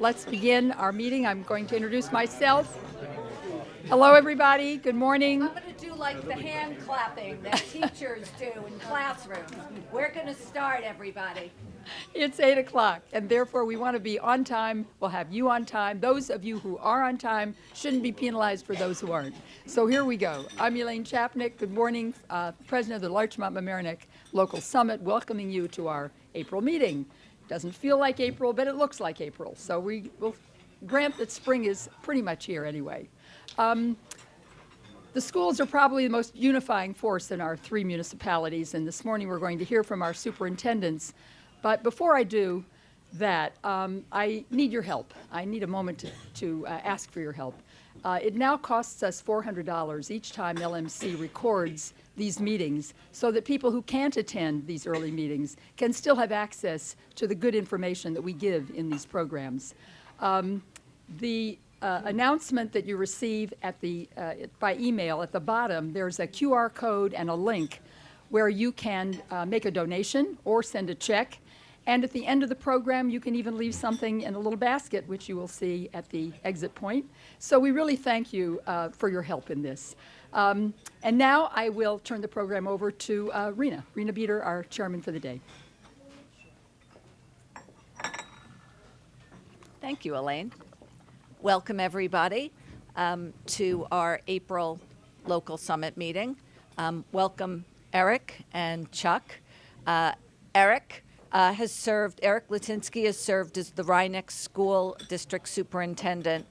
let's begin our meeting. I'm going to introduce myself. Hello, everybody. Good morning. I'm going to do like the hand clapping that teachers do in classrooms. We're going to start, everybody. It's 8 o'clock, and therefore we want to be on time. We'll have you on time. Those of you who are on time shouldn't be penalized for those who aren't. So here we go. I'm Elaine Chapnick. Good morning, President of the Larchmont Mamaroneck Local Summit, welcoming you to our April meeting. Doesn't feel like April, but it looks like April. So we will grant that spring is pretty much here anyway. The schools are probably the most unifying force in our three municipalities, and this morning we're going to hear from our superintendents. But before I do that, I need your help. I need a moment to ask for your help. It now costs us $400 each time LMC records these meetings so that people who can't attend these early meetings can still have access to the good information that we give in these programs. The announcement that you receive at by email at the bottom, there's a QR code and a link where you can make a donation or send a check. And at the end of the program, you can even leave something in a little basket, which you will see at the exit point. So we really thank you for your help in this. And now I will turn the program over to Rena Beater, our chairman for the day. Thank you, Elaine. Welcome, everybody, to our April local summit meeting. Welcome, Eric and Chuck. Eric Lutinski has served as the Rhinebeck School District Superintendent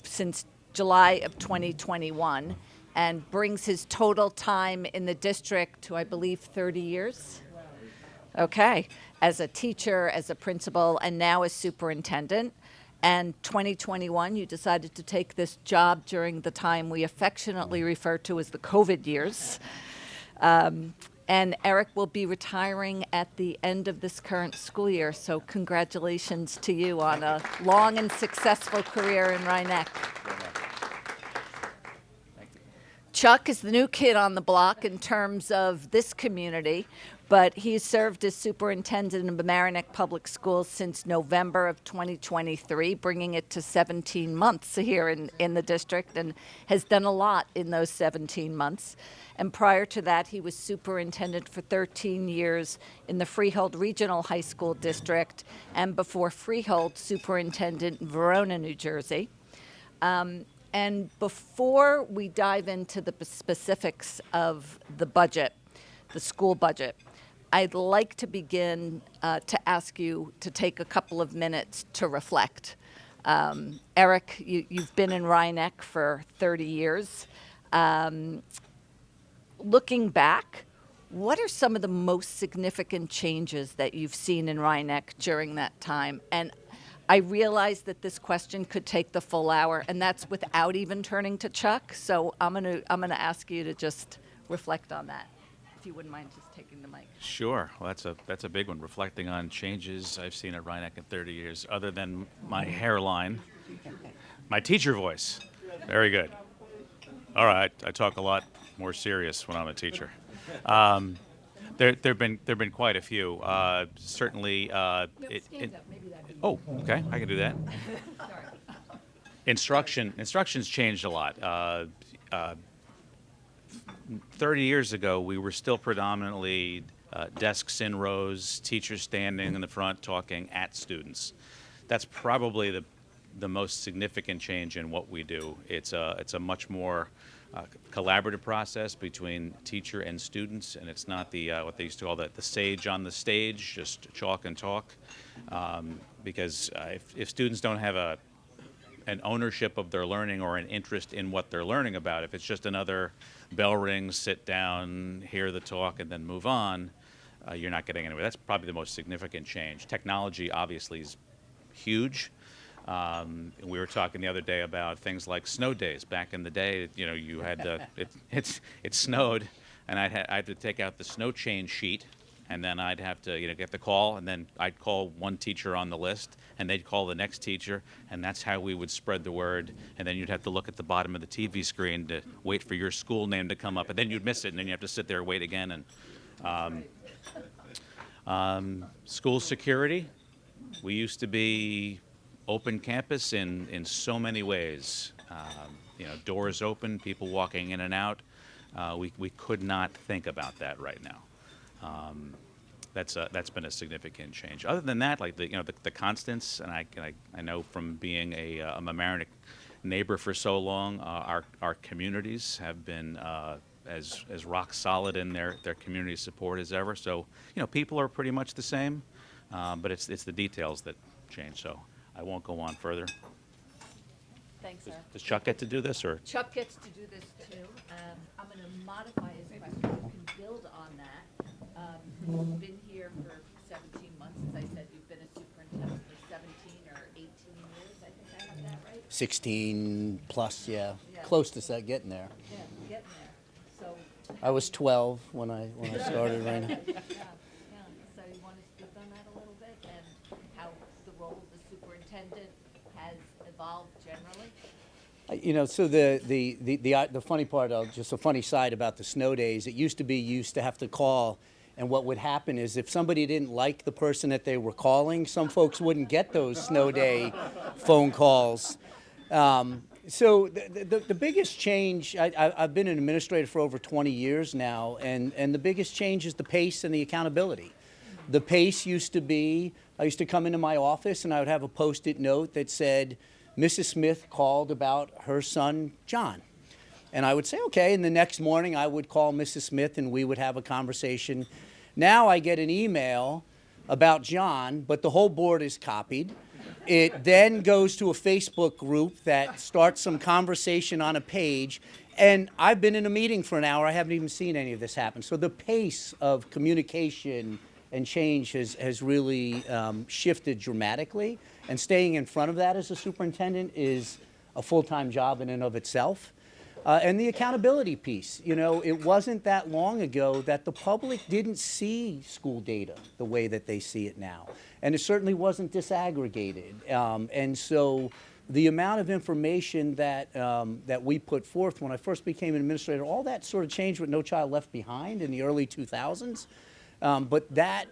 since July of 2021 and brings his total time in the district to, I believe, 30 years. Okay, as a teacher, as a principal, and now as superintendent. And 2021, you decided to take this job during the time we affectionately refer to as the COVID years. And Eric will be retiring at the end of this current school year, so congratulations to you on a long and successful career in Rhinebeck. Chuck is the new kid on the block in terms of this community, but he's served as superintendent of Mamaroneck Public Schools since November of 2023, bringing it to 17 months here in the district, and has done a lot in those 17 months. And prior to that, he was superintendent for 13 years in the Freehold Regional High School District, and before Freehold, superintendent in Verona, New Jersey. And before we dive into the specifics of the budget, the school budget, I'd like to begin to ask you to take a couple of minutes to reflect. Eric, you've been in Rhinebeck for 30 years. Looking back, what are some of the most significant changes that you've seen in Rhinebeck during that time? And I realize that this question could take the full hour, and that's without even turning to Chuck. So I'm gonna ask you to just reflect on that, if you wouldn't mind just taking the mic. Sure. Well, that's a big one. Reflecting on changes I've seen at Rhinebeck in 30 years, other than my hairline, my teacher voice. Very good. All right, I talk a lot more serious when I'm a teacher. There've been quite a few. Certainly. Stand up, maybe that. Oh, okay, I can do that. Sorry. Instruction's changed a lot. 30 years ago, we were still predominantly desks in rows, teachers standing in the front talking at students. That's probably the most significant change in what we do. It's a much more collaborative process between teacher and students, and it's not the what they used to call the sage on the stage, just chalk and talk. Because if students don't have an ownership of their learning or an interest in what they're learning about, if it's just another bell rings, sit down, hear the talk, and then move on, you're not getting anywhere. That's probably the most significant change. Technology obviously is huge. We were talking the other day about things like snow days. Back in the day, you had to, it snowed, and I had to take out the snow change sheet, and then I'd have to get the call, and then I'd call one teacher on the list, and they'd call the next teacher, and that's how we would spread the word. And then you'd have to look at the bottom of the TV screen to wait for your school name to come up, and then you'd miss it, and then you have to sit there and wait again. And school security, we used to be open campus in so many ways. Doors open, people walking in and out. We could not think about that right now. That's been a significant change. Other than that, like the constants, and I know from being a Mamaroneck neighbor for so long, our communities have been as rock solid in their community support as ever. So people are pretty much the same, but it's the details that change. So I won't go on further. Thanks, sir. Does Chuck get to do this, or? Chuck gets to do this too. I'm going to modify his question. You can build on that. You've been here for 17 months. As I said, you've been a superintendent for 17 or 18 years. I think I have that right. 16 plus, yeah. Yeah. Close to that, getting there. Yeah, getting there. So. I was 12 when I started right now. Yeah. So you want to speak on that a little bit and how the role of the superintendent has evolved generally? So the funny part, just a funny side about the snow days, it used to be you used to have to call, and what would happen is if somebody didn't like the person that they were calling, some folks wouldn't get those snow day phone calls. So the biggest change, I've been an administrator for over 20 years now, and the biggest change is the pace and the accountability. The pace used to be, I used to come into my office and I would have a Post-it note that said, Mrs. Smith called about her son, John. And I would say, okay, and the next morning I would call Mrs. Smith and we would have a conversation. Now I get an email about John, but the whole board is copied. It then goes to a Facebook group that starts some conversation on a page, and I've been in a meeting for an hour. I haven't even seen any of this happen. So the pace of communication and change has really shifted dramatically, and staying in front of that as a superintendent is a full-time job in and of itself. And the accountability piece, it wasn't that long ago that the public didn't see school data the way that they see it now. And it certainly wasn't disaggregated. And so the amount of information that we put forth when I first became an administrator, all that sort of changed with No Child Left Behind in the early 2000s. But that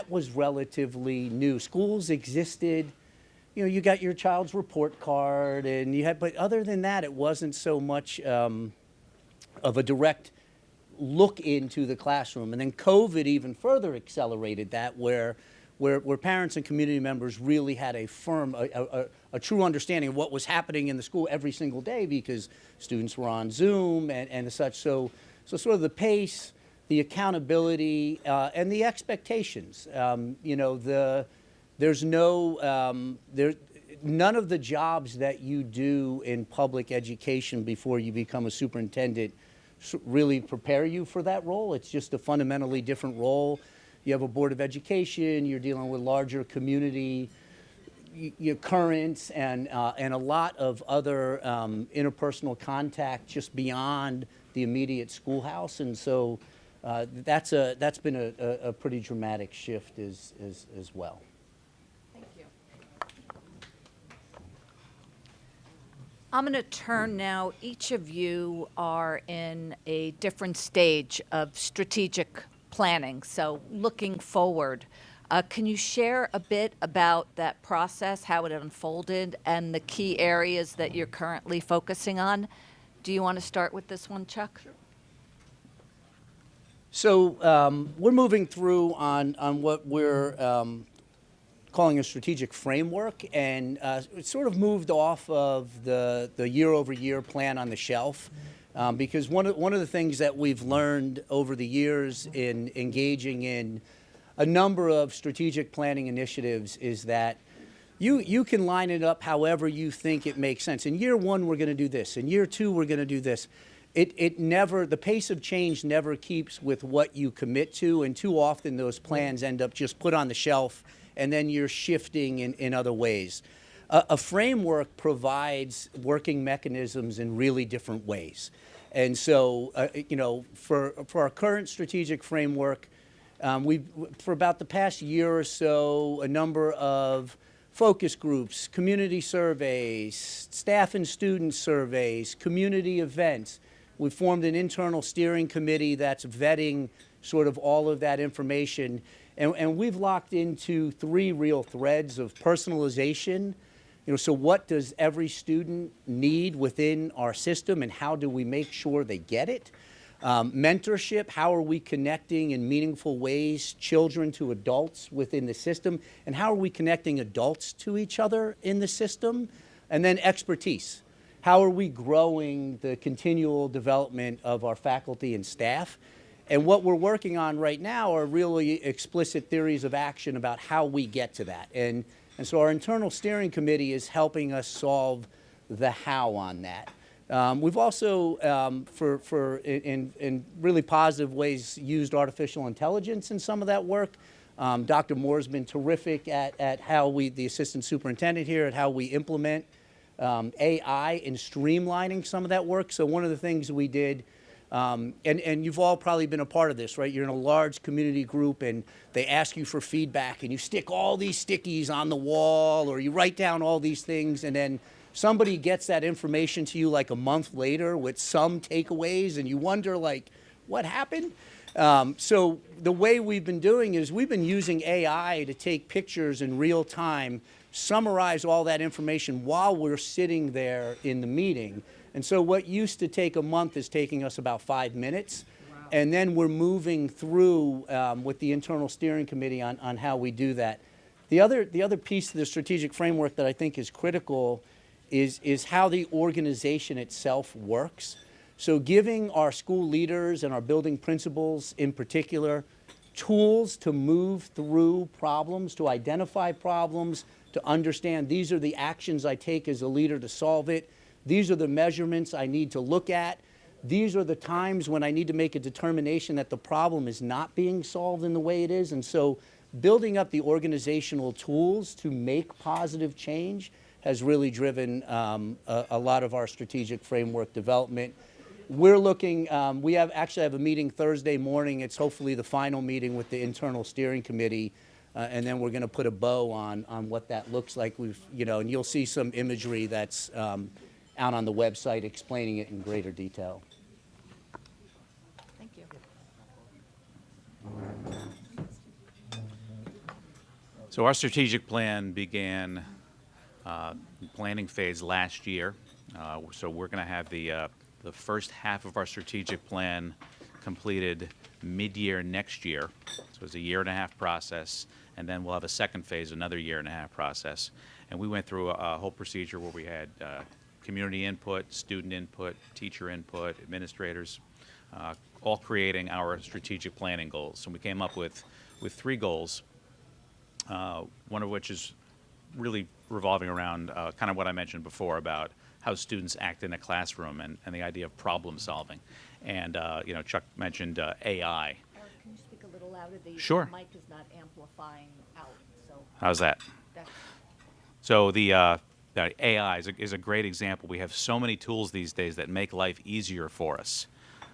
was relatively new. Schools existed. You got your child's report card, and but other than that, it wasn't so much of a direct look into the classroom. And then COVID even further accelerated that, where parents and community members really had a firm, a true understanding of what was happening in the school every single day, because students were on Zoom and such. So sort of the pace, the accountability, and the expectations. There's none of the jobs that you do in public education before you become a superintendent really prepare you for that role. It's just a fundamentally different role. You have a board of education, you're dealing with larger community currents and a lot of other interpersonal contact just beyond the immediate schoolhouse. And so that's been a pretty dramatic shift as well. I'm going to turn now. Each of you are in a different stage of strategic planning, so looking forward. Can you share a bit about that process, how it unfolded, and the key areas that you're currently focusing on? Do you want to start with this one, Chuck? Sure. So we're moving through on what we're calling a strategic framework, and it sort of moved off of the year-over-year plan on the shelf, because one of the things that we've learned over the years in engaging in a number of strategic planning initiatives is that you can line it up however you think it makes sense. In year one, we're going to do this. In year two, we're going to do this. The pace of change never keeps with what you commit to, and too often those plans end up just put on the shelf, and then you're shifting in other ways. A framework provides working mechanisms in really different ways. And so, for our current strategic framework, for about the past year or so, a number of focus groups, community surveys, staff and student surveys, community events. We formed an internal steering committee that's vetting sort of all of that information. And we've locked into 3 real threads of personalization, So what does every student need within our system, and how do we make sure they get it? Mentorship, how are we connecting in meaningful ways children to adults within the system, and how are we connecting adults to each other in the system? And then expertise. How are we growing the continual development of our faculty and staff? And what we're working on right now are really explicit theories of action about how we get to that. And so our internal steering committee is helping us solve the how on that. We've also, in really positive ways, used artificial intelligence in some of that work. Dr. Moore's been terrific at how the assistant superintendent here, at how we implement AI in streamlining some of that work. So one of the things we did, and you've all probably been a part of this, right? You're in a large community group and they ask you for feedback and you stick all these stickies on the wall or you write down all these things, and then somebody gets that information to you like a month later with some takeaways and you wonder like, what happened? So the way we've been doing is we've been using AI to take pictures in real time, summarize all that information while we're sitting there in the meeting. And so what used to take a month is taking us about 5 minutes. Wow. And then we're moving through with the internal steering committee on how we do that. The other piece of the strategic framework that I think is critical is how the organization itself works. So giving our school leaders and our building principals in particular tools to move through problems, to identify problems, to understand these are the actions I take as a leader to solve it. These are the measurements I need to look at. These are the times when I need to make a determination that the problem is not being solved in the way it is. And so building up the organizational tools to make positive change has really driven a lot of our strategic framework development. We're looking, we actually have a meeting Thursday morning. It's hopefully the final meeting with the internal steering committee. And then we're going to put a bow on what that looks like. And you'll see some imagery that's out on the website explaining it in greater detail. Thank you. So our strategic plan began planning phase last year. So we're going to have the first half of our strategic plan completed mid-year next year. So it's a 1.5-year process, and then we'll have a second phase, another 1.5-year process. And we went through a whole procedure where we had community input, student input, teacher input, administrators, all creating our strategic planning goals. And we came up with 3 goals, one of which is really revolving around kind of what I mentioned before about how students act in a classroom and the idea of problem solving. And Chuck mentioned AI. Eric, can you speak a little louder? Sure. The mic is not amplifying out. So How's that? that's So the AI is a great example. We have so many tools these days that make life easier for us,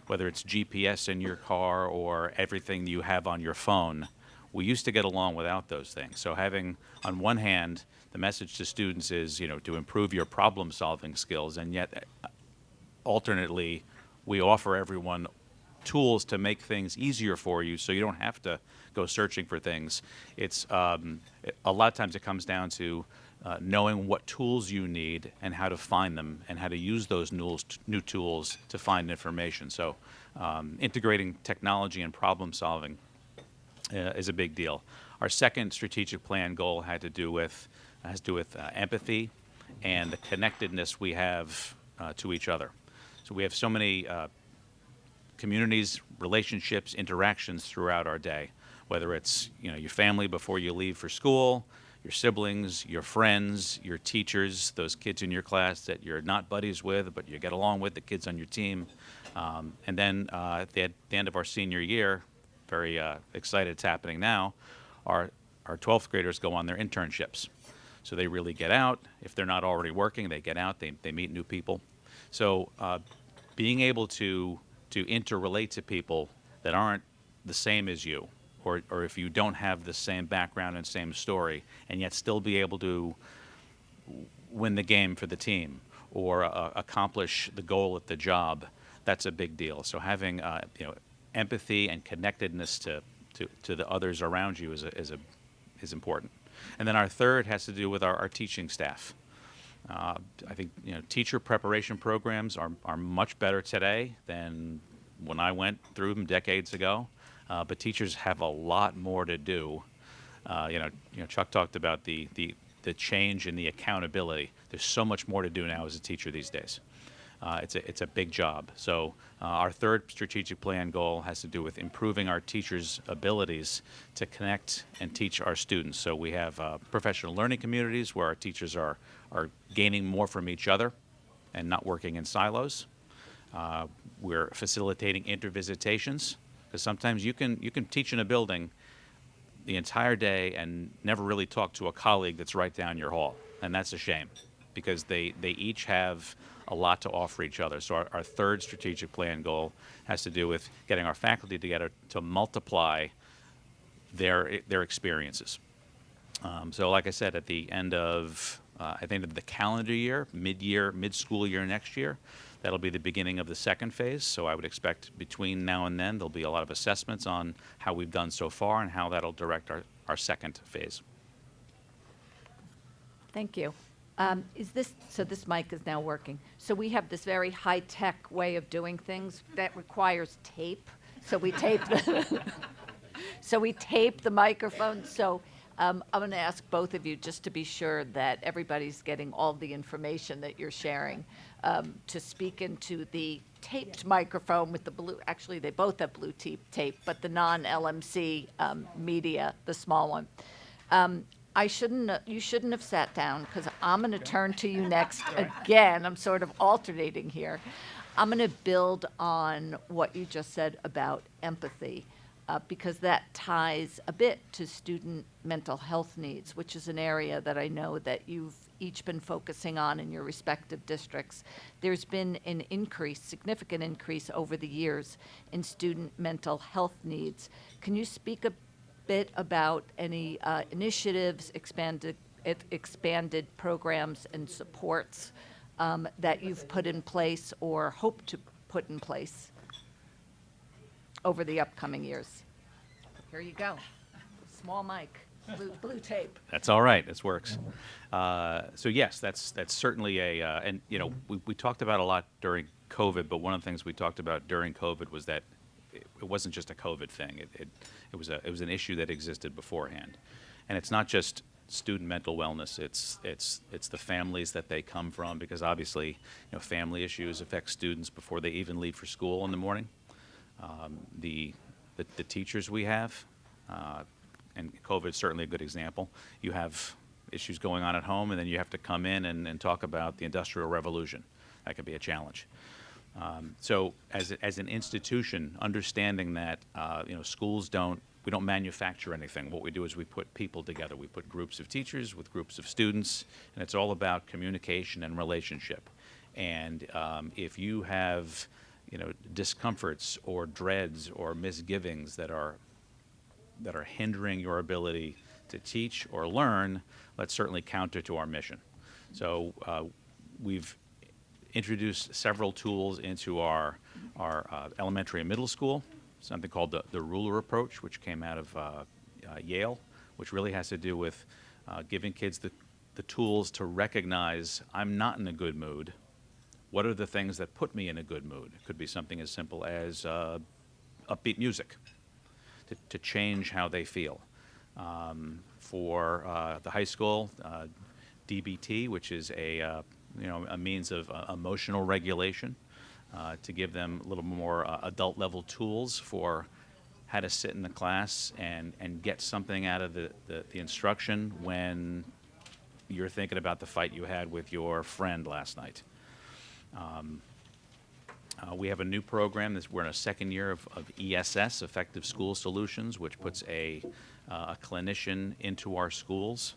whether it's GPS in your car or everything you have on your phone. We used to get along without those things. So having, on one hand, the message to students is, to improve your problem-solving skills, and yet, alternately, we offer everyone tools to make things easier for you so you don't have to go searching for things. It's a lot of times it comes down to knowing what tools you need and how to find them and how to use those new tools to find information. So integrating technology and problem solving is a big deal. Our second strategic plan goal has to do with empathy and the connectedness we have to each other. So we have so many communities, relationships, interactions throughout our day, whether it's your family before you leave for school, your siblings, your friends, your teachers, those kids in your class that you're not buddies with, but you get along with, the kids on your team. And then at the end of our senior year, very excited it's happening now, our 12th graders go on their internships. So they really get out. If they're not already working, they get out, they meet new people. So being able to interrelate to people that aren't the same as you, or if you don't have the same background and same story, and yet still be able to win the game for the team or accomplish the goal at the job, that's a big deal. So having empathy and connectedness to the others around you is important. And then our third has to do with our teaching staff. I think teacher preparation programs are much better today than when I went through them decades ago, but teachers have a lot more to do. Chuck talked about the change in the accountability. There's so much more to do now as a teacher these days. It's a big job. So our third strategic plan goal has to do with improving our teachers' abilities to connect and teach our students. So we have professional learning communities where our teachers are gaining more from each other and not working in silos. We're facilitating intervisitations, because sometimes you can teach in a building the entire day and never really talk to a colleague that's right down your hall, and that's a shame, because they each have a lot to offer each other. So our third strategic plan goal has to do with getting our faculty together to multiply their experiences. So like I said, at the end of the calendar year, mid-school year next year, that'll be the beginning of the second phase. So I would expect between now and then there'll be a lot of assessments on how we've done so far and how that'll direct our second phase. Thank you. This mic is now working. So we have this very high-tech way of doing things that requires tape. So we tape the microphone. So I'm going to ask both of you, just to be sure that everybody's getting all the information that you're sharing, to speak into the taped microphone with the blue. Actually, they both have blue tape, but the non-LMC media, the small one. You shouldn't have sat down, because I'm going to turn to you next again. I'm sort of alternating here. I'm going to build on what you just said about empathy, because that ties a bit to student mental health needs, which is an area that I know that you've each been focusing on in your respective districts. There's been an significant increase over the years in student mental health needs. Can you speak a bit about any initiatives, expanded programs and supports that you've put in place or hope to put in place over the upcoming years? Here you go. Small mic, blue tape. That's all right. This works. So yes, that's certainly and we talked about a lot during COVID, but one of the things we talked about during COVID was that it wasn't just a COVID thing. It was an issue that existed beforehand, and it's not just student mental wellness. It's the families that they come from, because obviously family issues affect students before they even leave for school in the morning. The teachers we have, and COVID is certainly a good example. You have issues going on at home, and then you have to come in and talk about the Industrial Revolution. That could be a challenge. So as an institution, understanding that schools we don't manufacture anything. What we do is we put people together. We put groups of teachers with groups of students, and it's all about communication and relationship. And if you have discomforts or dreads or misgivings that are hindering your ability to teach or learn, that's certainly counter to our mission. So we've introduced several tools into our elementary and middle school, something called the ruler approach, which came out of Yale, which really has to do with giving kids the tools to recognize, I'm not in a good mood. What are the things that put me in a good mood? It could be something as simple as upbeat music to change how they feel. For the high school, DBT, which is a means of emotional regulation, to give them a little more adult-level tools for how to sit in the class and get something out of the instruction when you're thinking about the fight you had with your friend last night. We have a new program. We're in a second year of ESS, Effective School Solutions, which puts a clinician into our schools,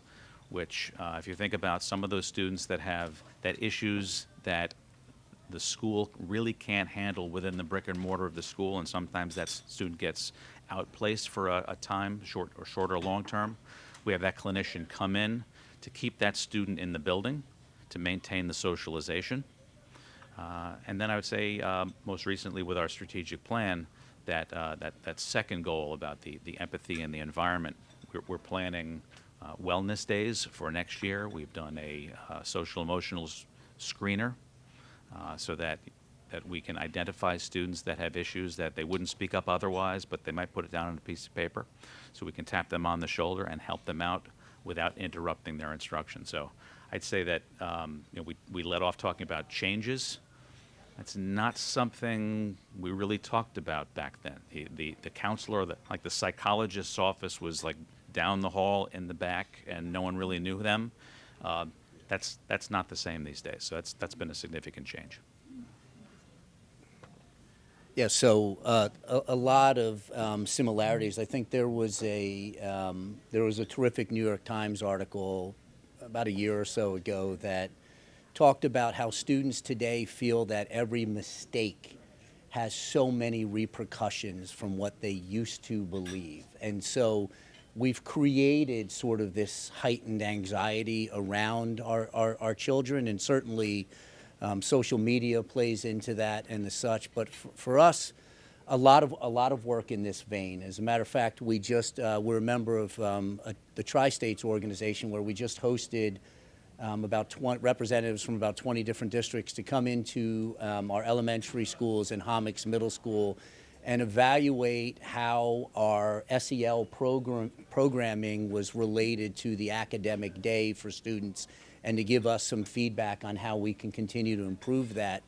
which if you think about some of those students that have issues that the school really can't handle within the brick and mortar of the school, and sometimes that student gets outplaced for a time, short or long term, we have that clinician come in to keep that student in the building, to maintain the socialization. And then I would say, most recently with our strategic plan, that second goal about the empathy and the environment, we're planning wellness days for next year. We've done a social emotional screener so that we can identify students that have issues that they wouldn't speak up otherwise, but they might put it down on a piece of paper. So we can tap them on the shoulder and help them out without interrupting their instruction. So I'd say that we led off talking about changes. That's not something we really talked about back then. The counselor, like the psychologist's office was like down the hall in the back, and no one really knew them. That's not the same these days. So that's been a significant change. Yeah, so a lot of similarities. I think there was a terrific New York Times article about a year or so ago that talked about how students today feel that every mistake has so many repercussions from what they used to believe. And so we've created sort of this heightened anxiety around our children, and certainly social media plays into that and the such. But for us, a lot of work in this vein. As a matter of fact, we're a member of the Tri-States organization, where we just hosted about 20 representatives from about 20 different districts to come into our elementary schools and Homix Middle School and evaluate how our SEL programming was related to the academic day for students, and to give us some feedback on how we can continue to improve that.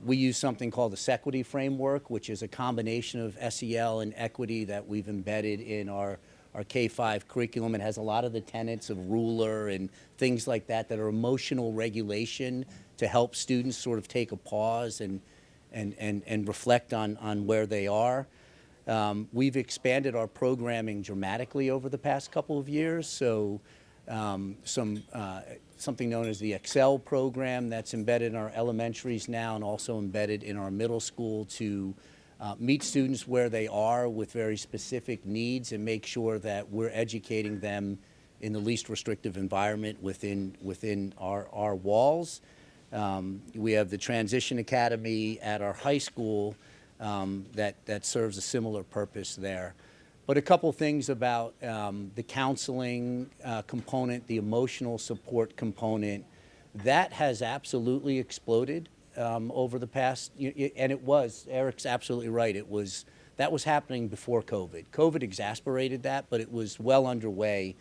We use something called the Sequity Framework, which is a combination of SEL and equity that we've embedded in our K-5 curriculum. It has a lot of the tenets of ruler and things like that are emotional regulation to help students sort of take a pause and reflect on where they are. We've expanded our programming dramatically over the past couple of years. So something known as the Excel program that's embedded in our elementaries now and also embedded in our middle school to meet students where they are with very specific needs and make sure that we're educating them in the least restrictive environment within our walls. We have the Transition Academy at our high school that serves a similar purpose there. But a couple things about the counseling component, the emotional support component, that has absolutely exploded over the past, and it was, Eric's absolutely right, that was happening before COVID. COVID exacerbated that, but it was well underway.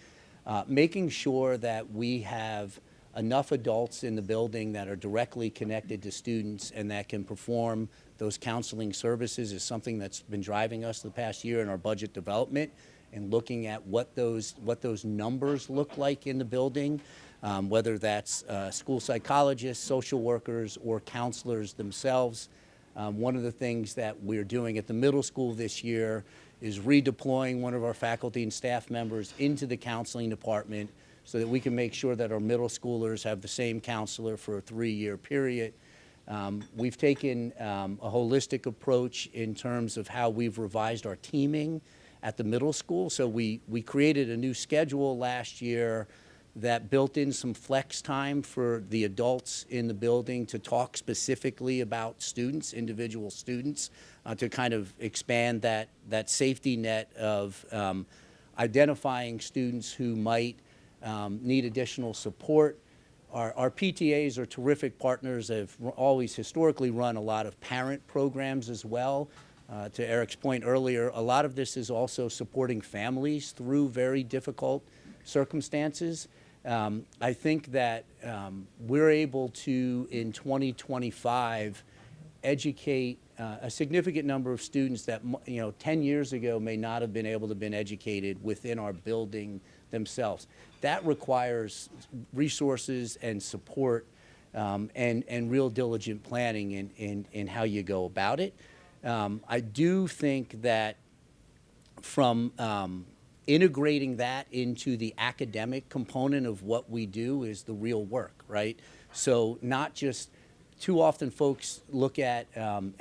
Making sure that we have enough adults in the building that are directly connected to students and that can perform those counseling services is something that's been driving us the past year in our budget development, and looking at what those numbers look like in the building, whether that's school psychologists, social workers, or counselors themselves. One of the things that we're doing at the middle school this year is redeploying one of our faculty and staff members into the counseling department so that we can make sure that our middle schoolers have the same counselor for a 3-year period. We've taken a holistic approach in terms of how we've revised our teaming at the middle school. So we created a new schedule last year that built in some flex time for the adults in the building to talk specifically about students, individual students, to kind of expand that safety net of identifying students who might need additional support. Our PTAs are terrific partners. They've always historically run a lot of parent programs as well. To Eric's point earlier, a lot of this is also supporting families through very difficult circumstances. I think that we're able to, in 2025, educate a significant number of students that 10 years ago may not have been able to have been educated within our building themselves. That requires resources and support and real diligent planning in how you go about it. I do think that from integrating that into the academic component of what we do is the real work, right? So not just, too often folks look at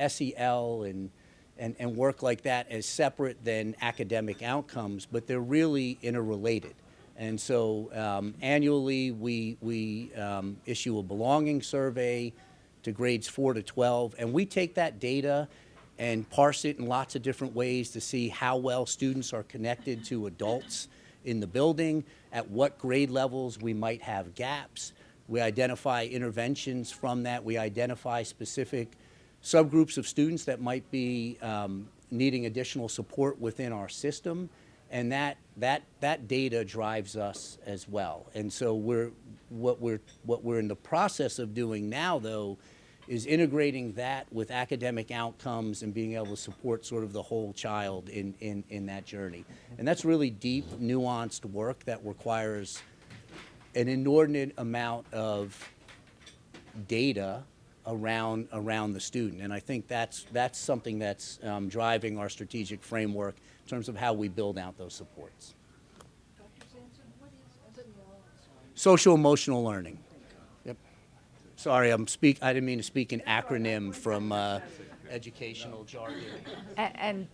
SEL and work like that as separate than academic outcomes, but they're really interrelated. And so annually we issue a belonging survey to grades 4 to 12, and we take that data and parse it in lots of different ways to see how well students are connected to adults in the building, at what grade levels we might have gaps. We identify interventions from that. We identify specific subgroups of students that might be needing additional support within our system, and that data drives us as well. And so what we're in the process of doing now, though, is integrating that with academic outcomes and being able to support sort of the whole child in that journey. And that's really deep, nuanced work that requires an inordinate amount of data around the student. And I think that's something that's driving our strategic framework in terms of how we build out those supports. Social emotional learning. Yep. Sorry, I didn't mean to speak an acronym from educational jargon. And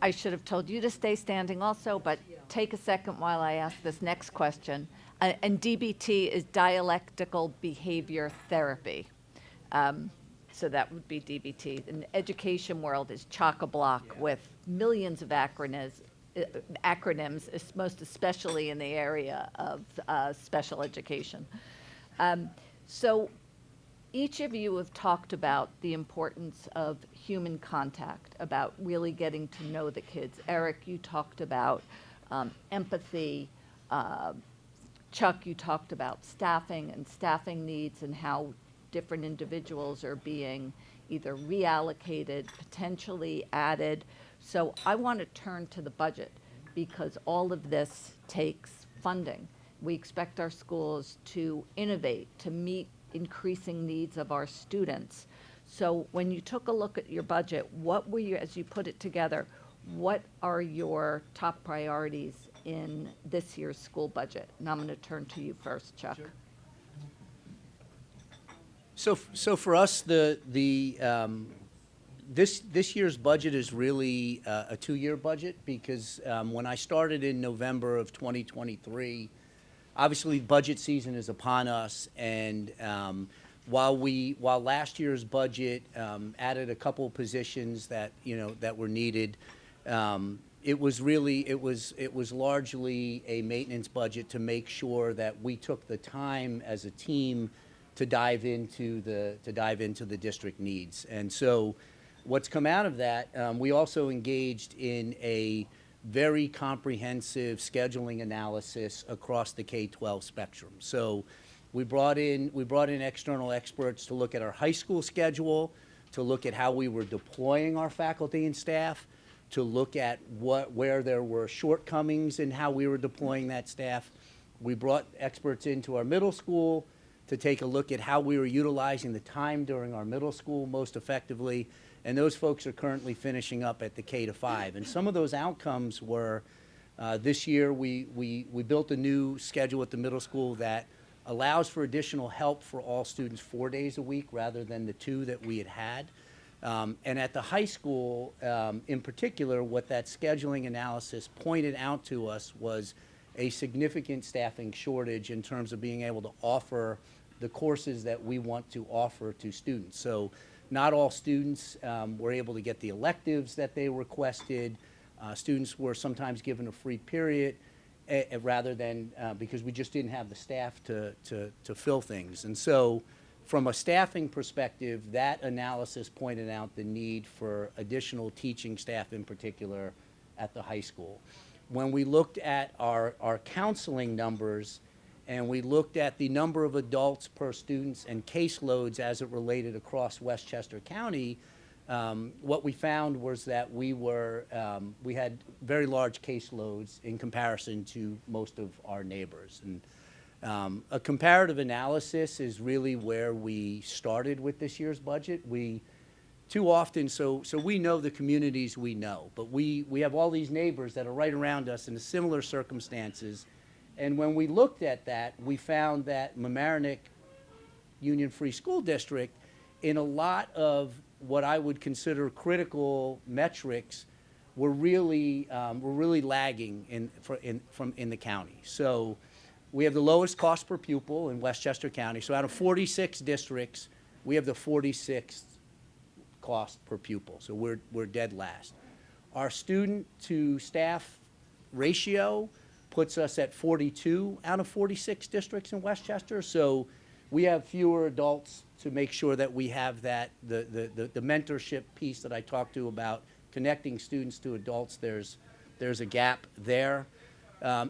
I should have told you to stay standing also, but take a second while I ask this next question. And DBT is dialectical behavior therapy. So that would be DBT. In the education world is chock-a-block with millions of acronyms, most especially in the area of special education. So each of you have talked about the importance of human contact, about really getting to know the kids. Eric, you talked about empathy. Chuck, you talked about staffing and staffing needs and how different individuals are being either reallocated, potentially added. So I want to turn to the budget because all of this takes funding. We expect our schools to innovate, to meet increasing needs of our students. So when you took a look at your budget, what were you, as you put it together, what are your top priorities in this year's school budget? And I'm going to turn to you first, Chuck. Sure. So for us, this year's budget is really a 2-year budget because when I started in November of 2023, obviously budget season is upon us, and while last year's budget added a couple positions that that were needed, it was largely a maintenance budget to make sure that we took the time as a team to dive into the district needs. And so what's come out of that, we also engaged in a very comprehensive scheduling analysis across the K-12 spectrum. So we brought in external experts to look at our high school schedule, to look at how we were deploying our faculty and staff, to look at where there were shortcomings in how we were deploying that staff. We brought experts into our middle school to take a look at how we were utilizing the time during our middle school most effectively, and those folks are currently finishing up at the K-5. And some of those outcomes were, this year we built a new schedule at the middle school that allows for additional help for all students 4 days a week rather than the 2 that we had. And at the high school, in particular, what that scheduling analysis pointed out to us was a significant staffing shortage in terms of being able to offer the courses that we want to offer to students. So not all students were able to get the electives that they requested. Students were sometimes given a free period rather than because we just didn't have the staff to fill things. And so from a staffing perspective, that analysis pointed out the need for additional teaching staff in particular at the high school. When we looked at our counseling numbers and we looked at the number of adults per students and caseloads as it related across Westchester County, what we found was that we had very large caseloads in comparison to most of our neighbors. And a comparative analysis is really where we started with this year's budget. Too often, so we know the communities we know, but we have all these neighbors that are right around us in similar circumstances. And when we looked at that, we found that Mamaroneck Union Free School District, in a lot of what I would consider critical metrics, were really lagging in the county. So we have the lowest cost per pupil in Westchester County. So out of 46 districts, we have the 46th cost per pupil. So we're dead last. Our student to staff ratio, puts us at 42 out of 46 districts in Westchester. So we have fewer adults to make sure that we have that, the mentorship piece that I talked to about connecting students to adults. There's a gap there.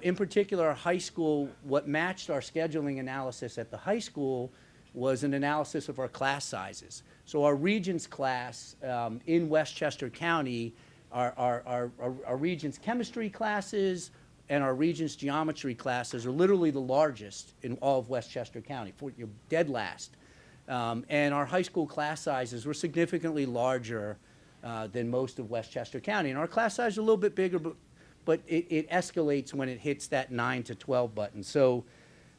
In particular, our high school, what matched our scheduling analysis at the high school was an analysis of our class sizes. So our Regents class in Westchester County, our Regents chemistry classes and our Regents geometry classes are literally the largest in all of Westchester County, dead last. And our high school class sizes were significantly larger than most of Westchester County. And our class size are a little bit bigger, but it escalates when it hits that 9 to 12 button. So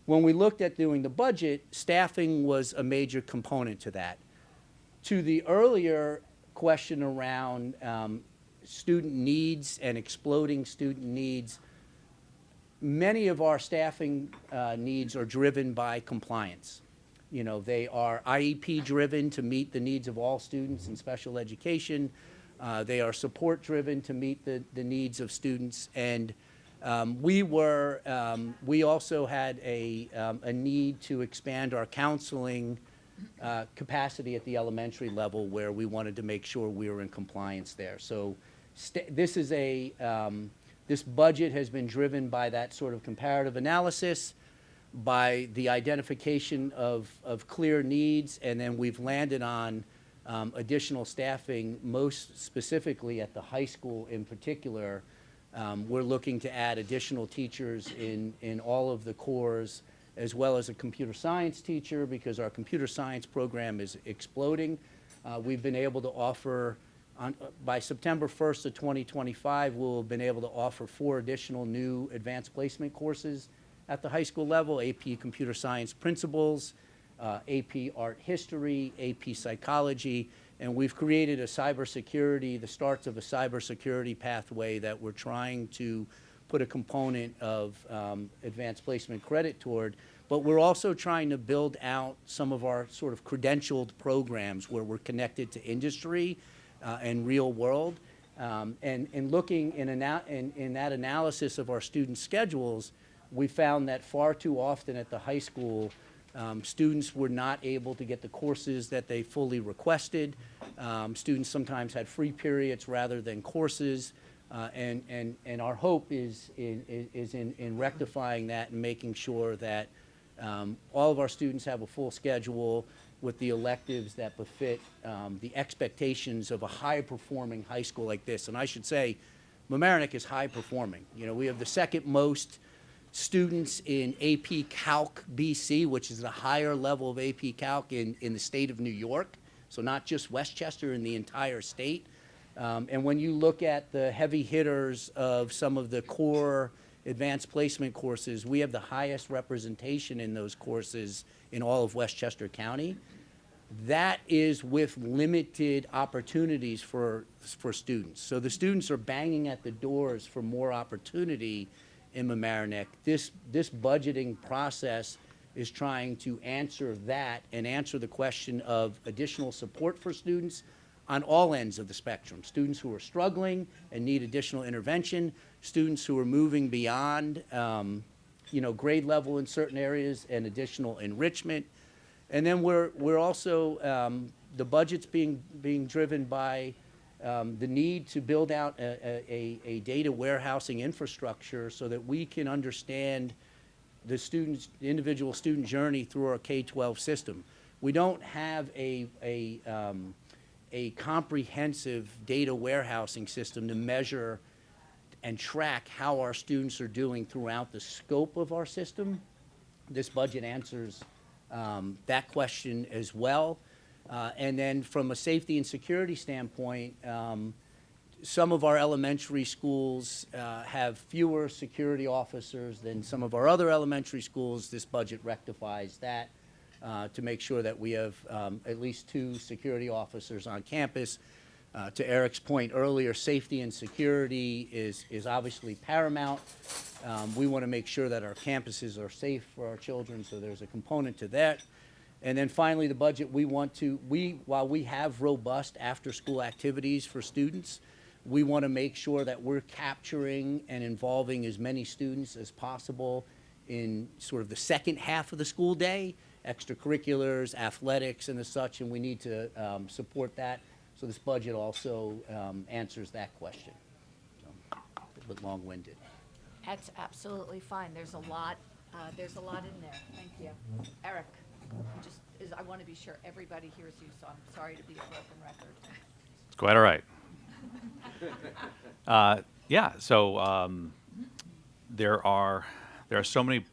when we looked at doing the budget, staffing was a major component to that. To the earlier question around student needs and exploding student needs, many of our staffing needs are driven by compliance. You know, they are IEP driven to meet the needs of all students in special education. They are support driven to meet the needs of students. And we also had a need to expand our counseling capacity at the elementary level, where we wanted to make sure we were in compliance there. So this budget has been driven by that sort of comparative analysis, by the identification of clear needs, and then we've landed on additional staffing, most specifically at the high school in particular. We're looking to add additional teachers in all of the cores, as well as a computer science teacher, because our computer science program is exploding. We've been able to offer, by September 1st of 2025, we'll have been able to offer 4 additional new advanced placement courses at the high school level: AP Computer Science Principles, AP Art History, AP Psychology, and we've created the starts of a cybersecurity pathway that we're trying to put a component of advanced placement credit toward. But we're also trying to build out some of our sort of credentialed programs where we're connected to industry and real world. And looking in that analysis of our student schedules, we found that far too often at the high school, students were not able to get the courses that they fully requested. Students sometimes had free periods rather than courses. And our hope is in rectifying that and making sure that all of our students have a full schedule with the electives that befit the expectations of a high-performing high school like this. And I should say, Mamaroneck is high-performing. You know, we have the second most students in AP Calc BC, which is the higher level of AP Calc in the state of New York, so not just Westchester, in the entire state. And when you look at the heavy hitters of some of the core advanced placement courses, we have the highest representation in those courses in all of Westchester County. That is with limited opportunities for students. So the students are banging at the doors for more opportunity in Mamaroneck. This budgeting process is trying to answer that and answer the question of additional support for students on all ends of the spectrum. Students who are struggling and need additional intervention, students who are moving beyond grade level in certain areas and additional enrichment. And then we're also, the budget's being driven by the need to build out a data warehousing infrastructure so that we can understand the individual student journey through our K-12 system. We don't have a comprehensive data warehousing system to measure and track how our students are doing throughout the scope of our system. This budget answers that question as well. And then from a safety and security standpoint, some of our elementary schools have fewer security officers than some of our other elementary schools. This budget rectifies that to make sure that we have at least 2 security officers on campus. To Eric's point earlier, safety and security is obviously paramount. We want to make sure that our campuses are safe for our children, so there's a component to that. And then finally, the budget, while we have robust after-school activities for students, we want to make sure that we're capturing and involving as many students as possible in sort of the second half of the school day, extracurriculars, athletics, and as such, and we need to support that. So this budget also answers that question. So, a bit long-winded. That's absolutely fine. There's a lot in there. Thank you. Eric, I want to be sure everybody hears you, so I'm sorry to be a broken record. It's quite all right. Yeah, so there are so many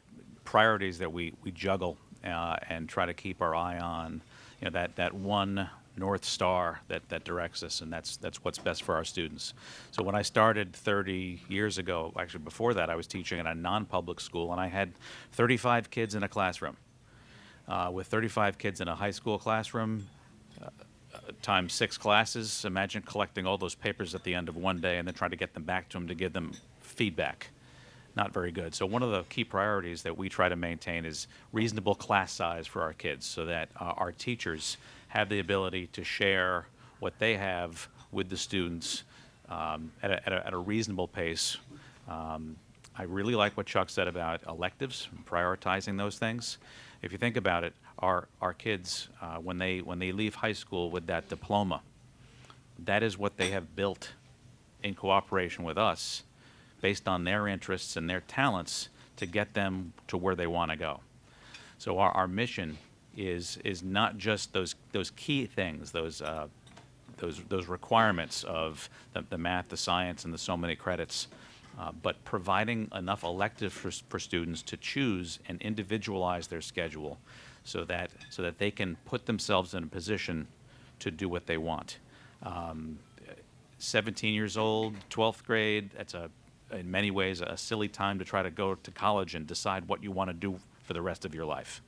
priorities that we juggle and try to keep our eye on, you know, that one North Star that directs us, and that's what's best for our students. So when I started 30 years ago, actually before that, I was teaching at a non-public school, and I had 35 kids in a classroom. With 35 kids in a high school classroom, times 6 classes, imagine collecting all those papers at the end of one day and then trying to get them back to them to give them feedback. Not very good. So one of the key priorities that we try to maintain is reasonable class size for our kids, so that our teachers have the ability to share what they have with the students at a reasonable pace. I really like what Chuck said about electives, prioritizing those things. If you think about it, our kids, when they leave high school with that diploma, that is what they have built in cooperation with us, based on their interests and their talents, to get them to where they want to go. So our mission is not just those key things, those requirements of the math, the science, and the so many credits, but providing enough electives for students to choose and individualize their schedule, so that they can put themselves in a position to do what they want. 17 years old, 12th grade, that's in many ways a silly time to try to go to college and decide what you want to do for the rest of your life.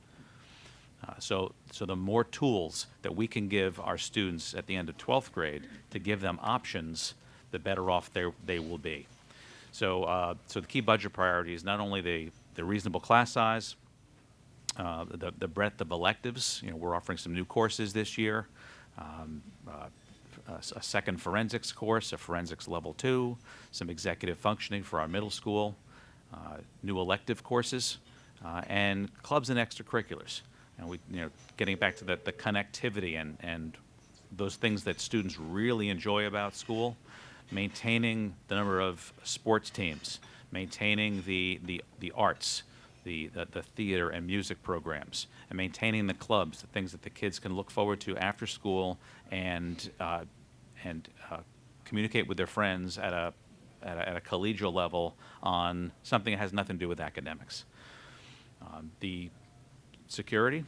So the more tools that we can give our students at the end of 12th grade to give them options, the better off they will be. So the key budget priority is not only the reasonable class size, the breadth of electives. You know, we're offering some new courses this year. A second forensics course, a forensics level 2, some executive functioning for our middle school, new elective courses, and clubs and extracurriculars. And getting back to the connectivity and those things that students really enjoy about school, maintaining the number of sports teams, maintaining the arts, the theater and music programs, and maintaining the clubs, the things that the kids can look forward to after school, and communicate with their friends at a collegial level on something that has nothing to do with academics. The security,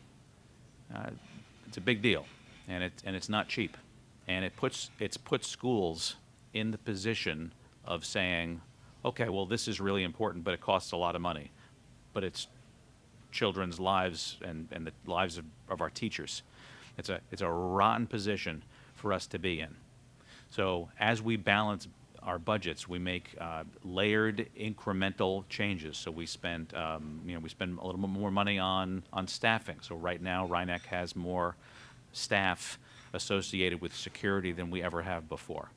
it's a big deal, and it's not cheap, and it's put schools in the position of saying, okay, well, this is really important, but it costs a lot of money, but it's children's lives and the lives of our teachers. It's a rotten position for us to be in. So as we balance our budgets, we make layered incremental changes. So we spend a little bit more money on staffing. So right now, Rhinebeck has more staff associated with security than we ever have before.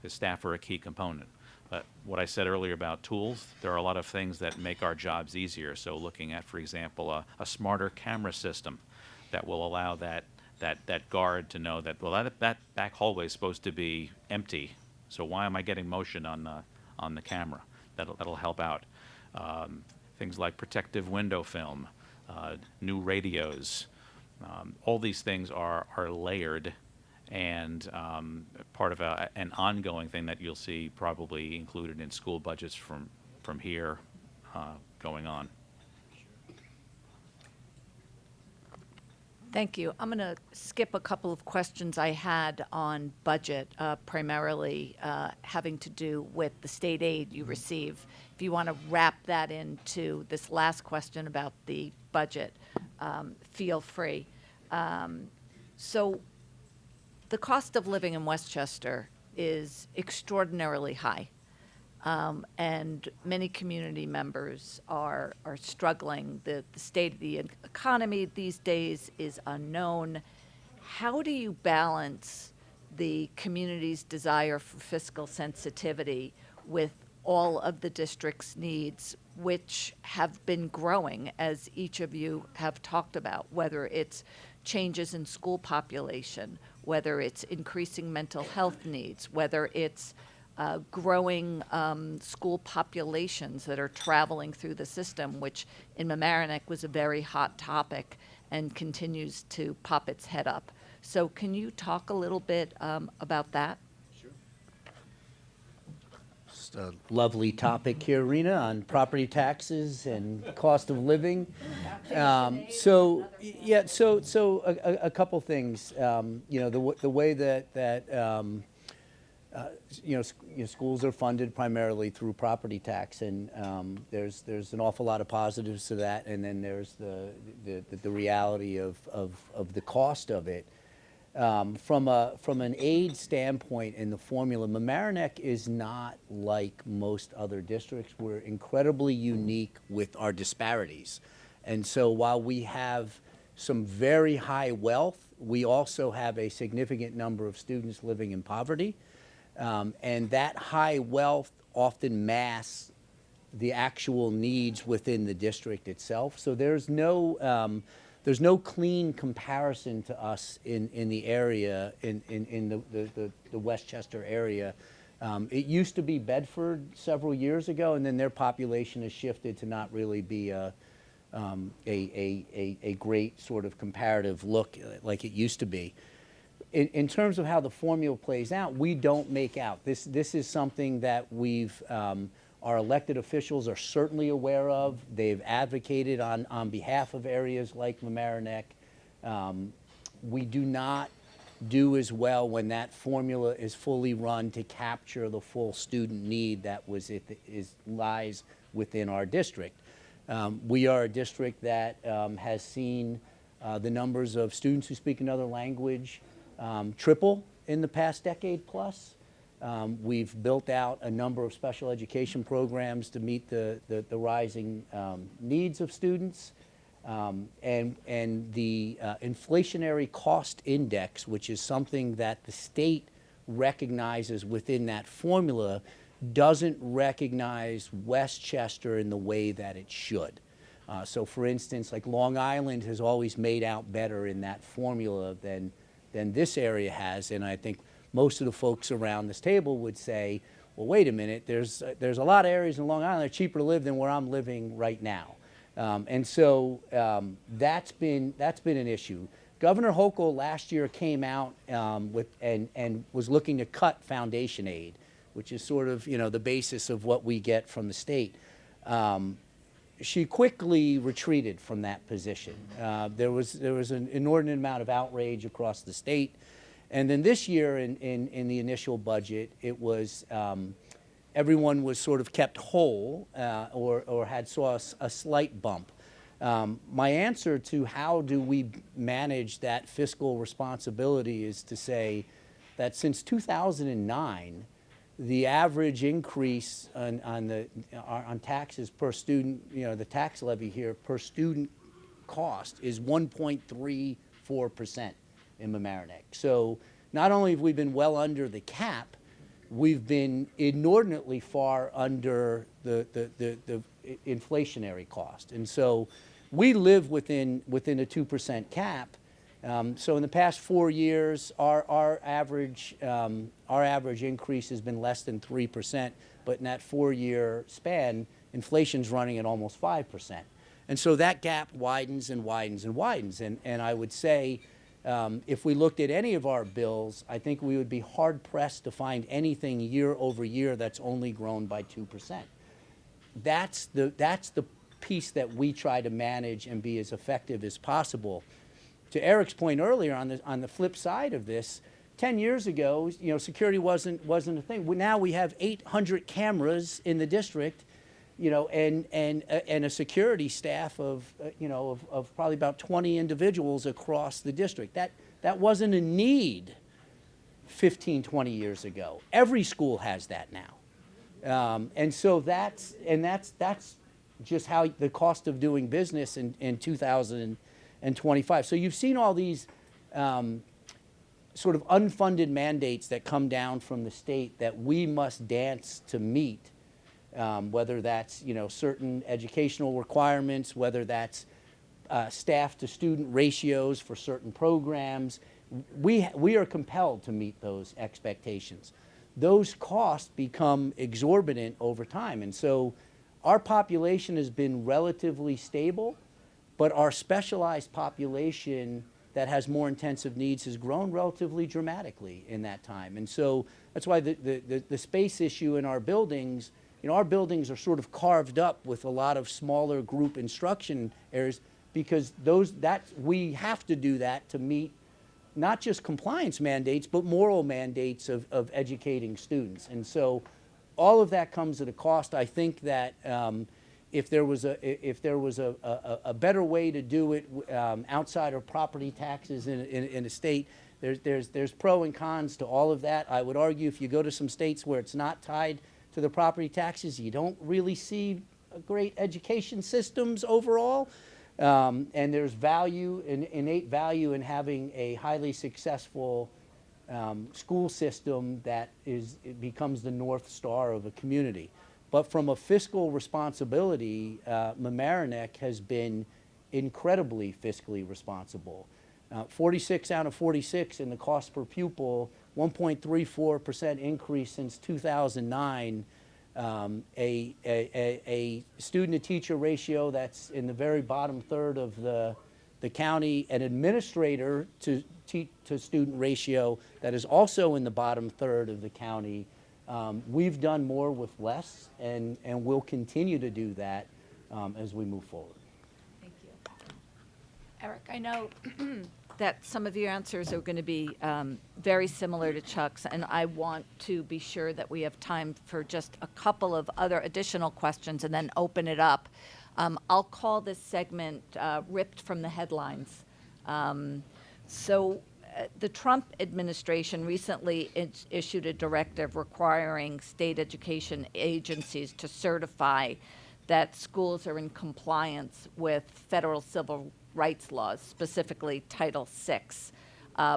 The staff are a key component. But what I said earlier about tools, there are a lot of things that make our jobs easier. So looking at, for example, a smarter camera system that will allow that guard to know that, well, that back hallway is supposed to be empty, so why am I getting motion on the camera? That'll help out. Things like protective window film, new radios, all these things are layered and part of an ongoing thing that you'll see probably included in school budgets from here going on. Thank you. I'm going to skip a couple of questions I had on budget, primarily having to do with the state aid you receive. If you want to wrap that into this last question about the budget, feel free. So the cost of living in Westchester is extraordinarily high. And many community members are struggling. The state of the economy these days is unknown. How do you balance the community's desire for fiscal sensitivity with all of the district's needs, which have been growing, as each of you have talked about, whether it's changes in school population, whether it's increasing mental health needs, whether it's growing school populations that are traveling through the system, which in Mamaroneck was a very hot topic and continues to pop its head up. So can you talk a little bit about that? Just a lovely topic here, Rena, on property taxes and cost of living. So a couple things. You know, the way that schools are funded primarily through property tax, and there's an awful lot of positives to that, and then there's the reality of the cost of it. From an aid standpoint in the formula, Mamaroneck is not like most other districts. We're incredibly unique with our disparities. And so while we have some very high wealth, we also have a significant number of students living in poverty. And that high wealth often masks the actual needs within the district itself. So there's no clean comparison to us in the area, in the Westchester area. It used to be Bedford several years ago, and then their population has shifted to not really be a great sort of comparative look like it used to be. In terms of how the formula plays out, we don't make out. This is something that our elected officials are certainly aware of. They've advocated on behalf of areas like Mamaroneck. We do not do as well when that formula is fully run to capture the full student need that lies within our district. We are a district that has seen the numbers of students who speak another language triple in the past decade plus. We've built out a number of special education programs to meet the rising needs of students. And the inflationary cost index, which is something that the state recognizes within that formula, doesn't recognize Westchester in the way that it should. So for instance, like Long Island has always made out better in that formula than this area has, and I think most of the folks around this table would say, well, wait a minute, there's a lot of areas in Long Island that are cheaper to live than where I'm living right now. And so that's been an issue. Governor Hochul last year came out and was looking to cut foundation aid, which is sort of the basis of what we get from the state. She quickly retreated from that position. There was an inordinate amount of outrage across the state. And then this year in the initial budget, it was everyone was sort of kept whole or saw a slight bump. My answer to how do we manage that fiscal responsibility is to say that since 2009, the average increase on taxes per student, the tax levy here per student cost is 1.34% in Mamaroneck. So not only have we been well under the cap, we've been inordinately far under the inflationary cost. And so we live within a 2% cap. So in the past 4 years, our average increase has been less than 3%, but in that 4-year span, inflation's running at almost 5%. And so that gap widens and widens and widens. And I would say, if we looked at any of our bills, I think we would be hard-pressed to find anything year over year that's only grown by 2%. That's the piece that we try to manage and be as effective as possible. To Eric's point earlier, on the flip side of this, 10 years ago, security wasn't a thing. Now we have 800 cameras in the district, and a security staff of probably about 20 individuals across the district. That wasn't a need 15, 20 years ago. Every school has that now, and so that's just how the cost of doing business in 2025. So you've seen all these sort of unfunded mandates that come down from the state that we must dance to meet, whether that's, certain educational requirements, whether that's staff to student ratios for certain programs. We are compelled to meet those expectations. Those costs become exorbitant over time. And so our population has been relatively stable, but our specialized population that has more intensive needs has grown relatively dramatically in that time. And so that's why the space issue in our buildings, our buildings are sort of carved up with a lot of smaller group instruction areas, because we have to do that to meet not just compliance mandates, but moral mandates of educating students. And so all of that comes at a cost. I think that if there was a better way to do it outside of property taxes in a state, there's pro and cons to all of that. I would argue if you go to some states where it's not tied to the property taxes, you don't really see great education systems overall. And there's innate value in having a highly successful school system that becomes the North Star of a community. But from a fiscal responsibility, Mamaroneck has been incredibly fiscally responsible. 46 out of 46 in the cost per pupil, 1.34% increase since 2009. A student-to-teacher ratio that's in the very bottom third of the county, an administrator to student ratio that is also in the bottom third of the county. We've done more with less, and we'll continue to do that as we move forward. Thank you. Eric, I know that some of your answers are going to be very similar to Chuck's, and I want to be sure that we have time for just a couple of other additional questions and then open it up. I'll call this segment Ripped from the Headlines. The Trump administration recently issued a directive requiring state education agencies to certify that schools are in compliance with federal civil rights laws, specifically Title VI,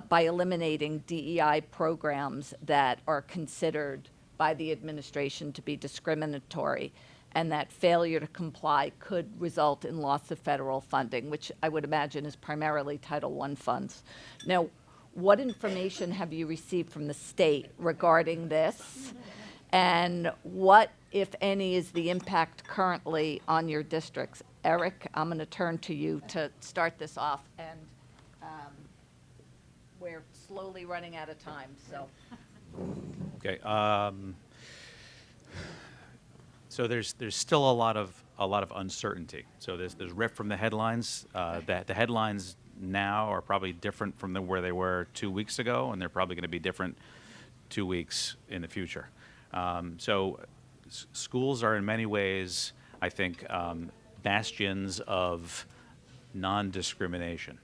by eliminating DEI programs that are considered by the administration to be discriminatory, and that failure to comply could result in loss of federal funding, which I would imagine is primarily Title I funds. Now, what information have you received from the state regarding this? And what, if any, is the impact currently on your districts? Eric, I'm going to turn to you to start this off, and we're slowly running out of time. So, Okay. So there's still a lot of uncertainty. So there's ripped from the headlines. That the headlines now are probably different from where they were 2 weeks ago, and they're probably going to be different 2 weeks in the future. Schools are in many ways, I think, bastions of non-discrimination.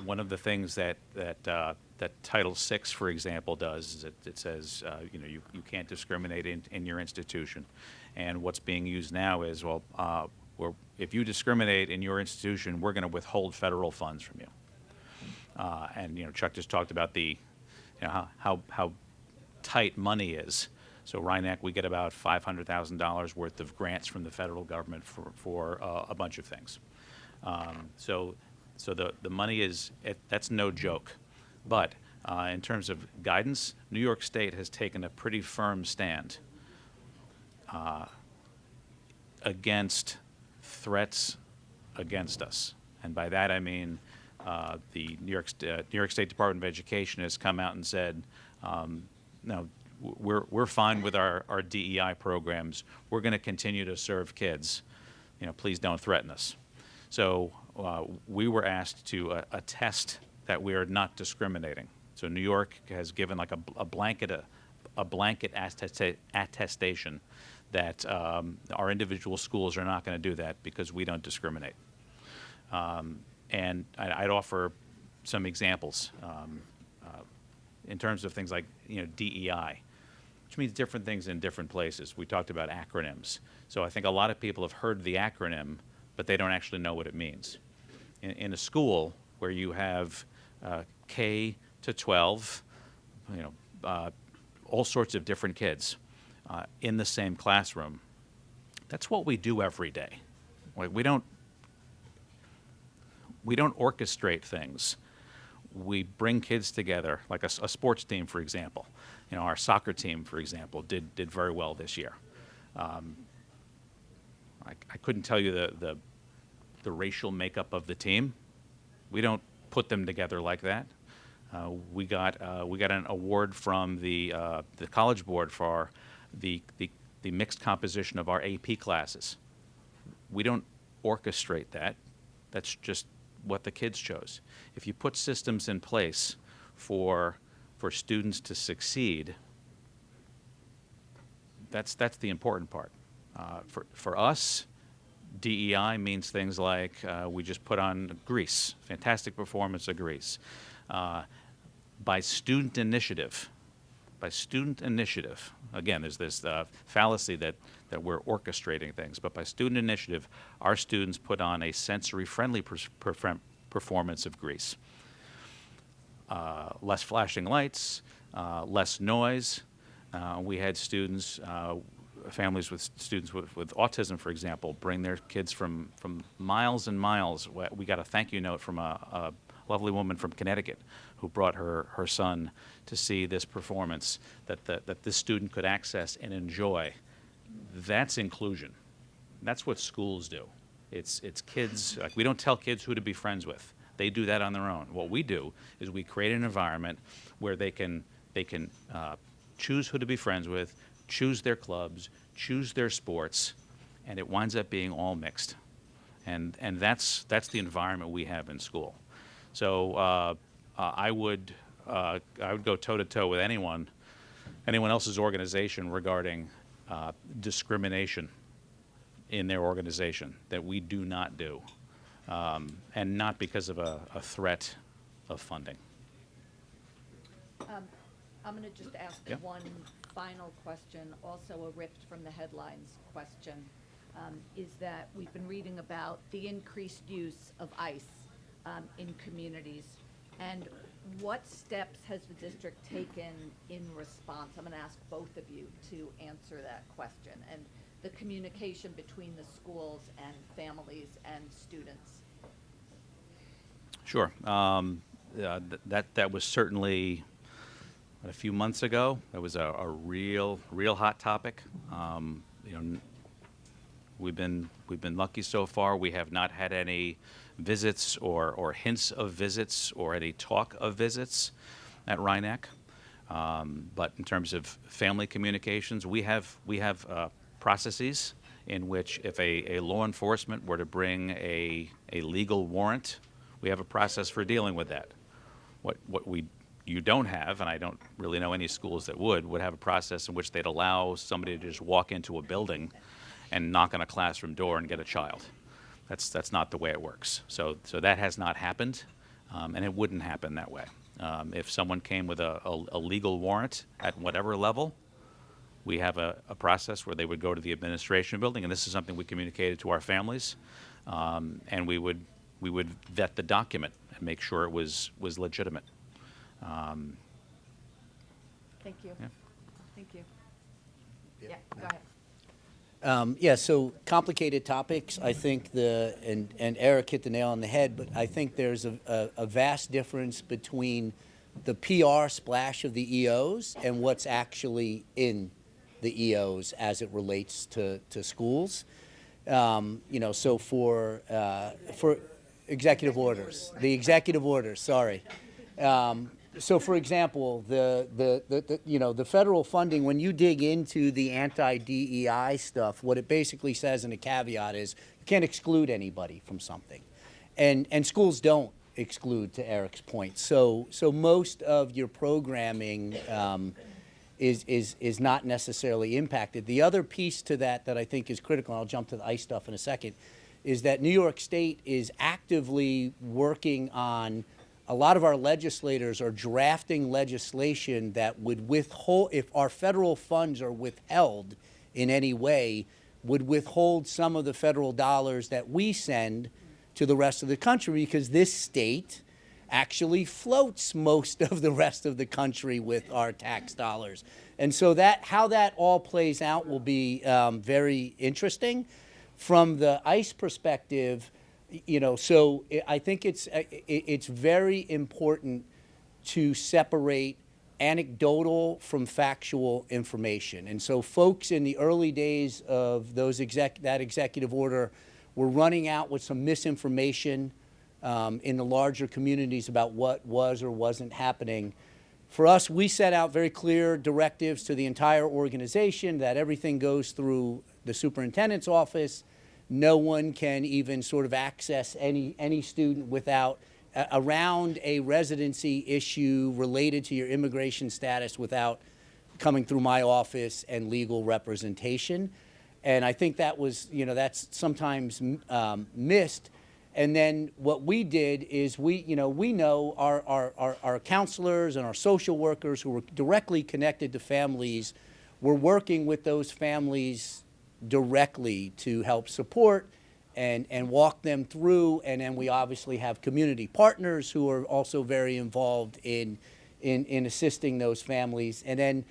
One of the things that Title VI, for example, does is it says you can't discriminate in your institution, and what's being used now is if you discriminate in your institution, we're going to withhold federal funds from you. And Chuck just talked about how tight money is. So Rhinebeck, we get about $500,000 worth of grants from the federal government for a bunch of things. So the money that's no joke. But in terms of guidance, New York State has taken a pretty firm stand against threats against us. And by that I mean the New York State Department of Education has come out and said, no, we're fine with our DEI programs. We're going to continue to serve kids. Please don't threaten us. So we were asked to attest that we are not discriminating. So New York has given like a blanket attestation that our individual schools are not going to do that because we don't discriminate. And I'd offer some examples in terms of things like DEI, which means different things in different places. We talked about acronyms. So I think a lot of people have heard the acronym, but they don't actually know what it means. In a school where you have K to 12, all sorts of different kids in the same classroom. That's what we do every day. Like, we don't orchestrate things. We bring kids together, like a sports team, for example. Our soccer team, for example, did very well this year. I couldn't tell you the racial makeup of the team. We don't put them together like that. We got an award from the College Board for the mixed composition of our AP classes. We don't orchestrate that. That's just what the kids chose. If you put systems in place for students to succeed, that's the important part. For us, DEI means things like we just put on Grease, fantastic performance of Grease. By student initiative, again, there's this fallacy that we're orchestrating things, but by student initiative, our students put on a sensory-friendly performance of Grease. Less flashing lights, less noise. We had students, families with students with autism, for example, bring their kids from miles and miles. We got a thank you note from a lovely woman from Connecticut who brought her son to see this performance that this student could access and enjoy. That's inclusion. That's what schools do. It's kids. Like, we don't tell kids who to be friends with. They do that on their own. What we do is we create an environment where they can choose who to be friends with, choose their clubs, choose their sports, and it winds up being all mixed. And that's the environment we have in school. So I would go toe-to-toe with anyone else's organization regarding discrimination in their organization that we do not do, and not because of a threat of funding. I'm going to just ask Yeah. one final question, also a ripped from the headlines question, is that we've been reading about the increased use of ICE in communities, and what steps has the district taken in response? I'm going to ask both of you to answer that question, and the communication between the schools and families and students. Sure. That was certainly a few months ago. That was a real hot topic. We've been lucky so far. We have not had any visits or hints of visits or any talk of visits at Rhinebeck. But in terms of family communications, we have processes in which if a law enforcement were to bring a legal warrant, we have a process for dealing with that. What you don't have, and I don't really know any schools that would have a process in which they'd allow somebody to just walk into a building and knock on a classroom door and get a child. That's not the way it works. So that has not happened, and it wouldn't happen that way. If someone came with a legal warrant at whatever level, we have a process where they would go to the administration building, and this is something we communicated to our families, and we would vet the document and make sure it was legitimate. Thank you. Yeah. Thank you. Yeah, go ahead. Yeah, so complicated topics. I think and Eric hit the nail on the head, but I think there's a vast difference between the PR splash of the EOs and what's actually in the EOs as it relates to schools. So for executive orders, sorry. So, for example, the federal funding, when you dig into the anti-DEI stuff, what it basically says in a caveat is you can't exclude anybody from something, and schools don't exclude, to Eric's point. So most of your programming is not necessarily impacted. The other piece to that I think is critical, and I'll jump to the ICE stuff in a second, is that New York State is actively working on. A lot of our legislators are drafting legislation that would withhold, if our federal funds are withheld in any way, would withhold some of the federal dollars that we send to the rest of the country, because this state actually floats most of the rest of the country with our tax dollars. And so that how that all plays out will be very interesting. From the ICE perspective, so I think it's very important to separate anecdotal from factual information. And so folks in the early days of that executive order were running out with some misinformation in the larger communities about what was or wasn't happening. For us, we set out very clear directives to the entire organization that everything goes through the superintendent's office. No one can even sort of access any student without around a residency issue related to your immigration status without coming through my office and legal representation. And I think that was, that's sometimes missed. And then what we did is we know our counselors and our social workers who were directly connected to families were working with those families directly to help support and walk them through. And then we obviously have community partners who are also very involved in assisting those families. And then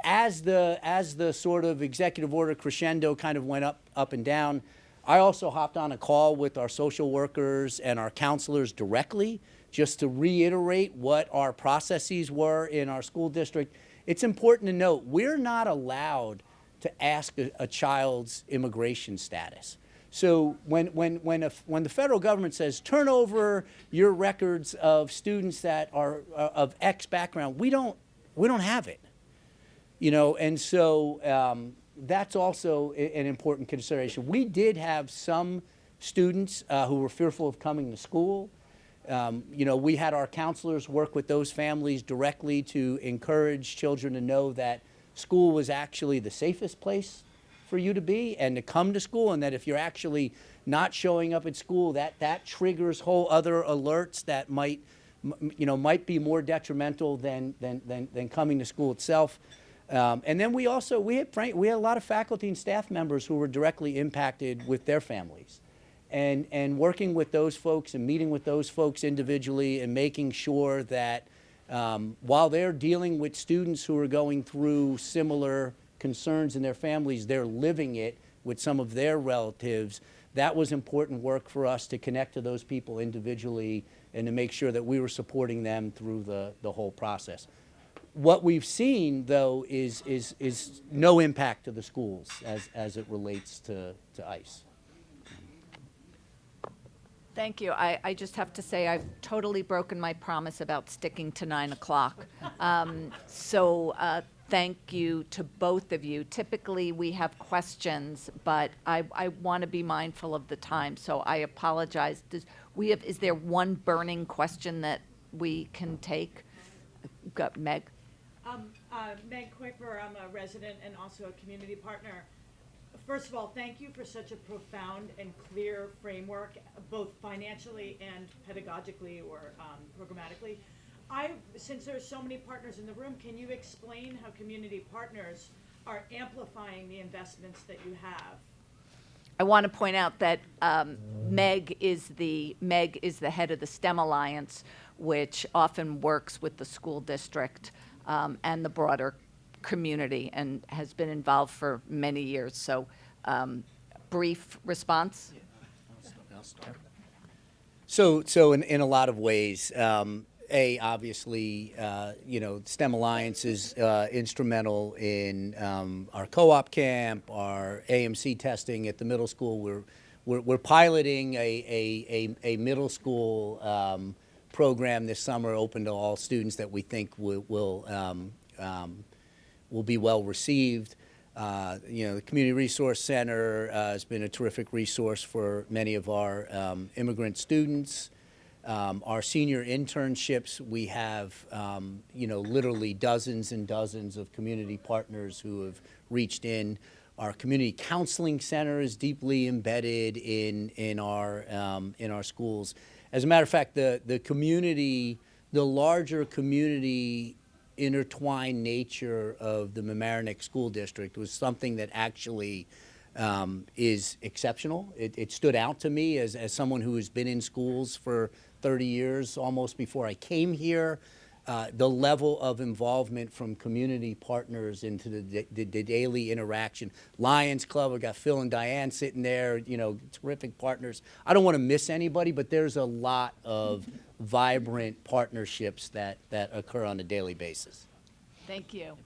as the sort of executive order crescendo kind of went up and down, I also hopped on a call with our social workers and our counselors directly just to reiterate what our processes were in our school district. It's important to note we're not allowed to ask a child's immigration status. So when the federal government says turn over your records of students that are of X background, we don't have it, and so that's also an important consideration. We did have some students who were fearful of coming to school. We had our counselors work with those families directly to encourage children to know that school was actually the safest place for you to be and to come to school, and that if you're actually not showing up at school, that triggers whole other alerts that might be more detrimental than coming to school itself. And then we had a lot of faculty and staff members who were directly impacted with their families, and working with those folks and meeting with those folks individually and making sure that while they're dealing with students who are going through similar concerns in their families, they're living it with some of their relatives. That was important work for us to connect to those people individually and to make sure that we were supporting them through the whole process. What we've seen, though, is no impact to the schools as it relates to ICE. Thank you. I just have to say I've totally broken my promise about sticking to 9 o'clock. So thank you to both of you. Typically, we have questions, but I want to be mindful of the time, so I apologize. Is there one burning question that we can take? Got Meg? Meg Kuiper, I'm a resident and also a community partner. First of all, thank you for such a profound and clear framework, both financially and pedagogically or programmatically. Since there's so many partners in the room, can you explain how community partners are amplifying the investments that you have? I want to point out that Meg is the head of the STEM Alliance, which often works with the school district and the broader community and has been involved for many years. So brief response? I'll start. So in a lot of ways, obviously, STEM Alliance is instrumental in our co-op camp, our AMC testing at the middle school. We're piloting a middle school program this summer, open to all students that we think will be well received. The Community Resource Center has been a terrific resource for many of our immigrant students. Our senior internships, we have, literally dozens and dozens of community partners who have reached in. Our community counseling center is deeply embedded in our schools. As a matter of fact, the larger community intertwined nature of the Mamaroneck School District was something that actually is exceptional. It stood out to me as someone who has been in schools for 30 years almost before I came here. The level of involvement from community partners into the daily interaction. Lions Club, I've got Phil and Diane sitting there, you know, terrific partners. I don't want to miss anybody, but there's a lot of vibrant partnerships that occur on a daily basis. Thank you.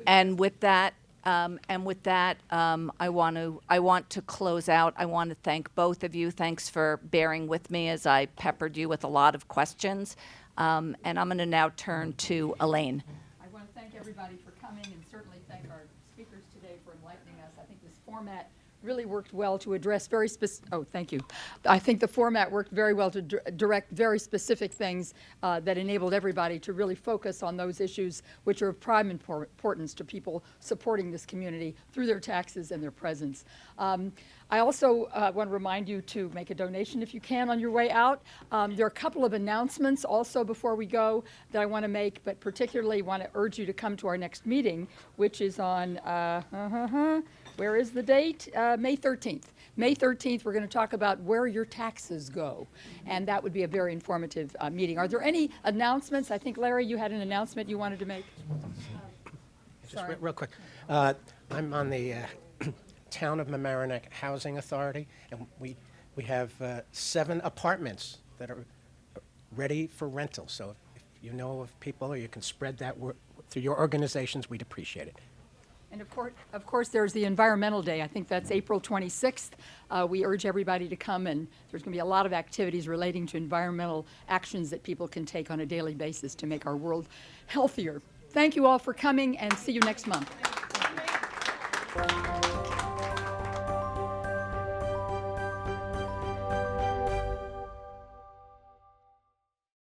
And with that, I want to close out. I want to thank both of you. Thanks for bearing with me as I peppered you with a lot of questions. And I'm going to now turn to Elaine. I want to thank everybody for coming and certainly thank our speakers today for enlightening us. I think this format really worked well to address very specific, oh, thank you. I think the format worked very well to direct very specific things that enabled everybody to really focus on those issues which are of prime importance to people supporting this community through their taxes and their presence. I also want to remind you to make a donation if you can on your way out. There are a couple of announcements also before we go that I want to make, but particularly want to urge you to come to our next meeting, which is on, where is the date? May 13th. May 13th, we're going to talk about where your taxes go, and that would be a very informative meeting. Are there any announcements? I think, Larry, you had an announcement you wanted to make. Just real quick. I'm on the Town of Mamaroneck Housing Authority, and we have 7 apartments that are ready for rental. So if you know of people or you can spread that word through your organizations, we'd appreciate it. And of course, there's the Environmental Day. I think that's April 26th. We urge everybody to come, and there's going to be a lot of activities relating to environmental actions that people can take on a daily basis to make our world healthier. Thank you all for coming, and see you next month.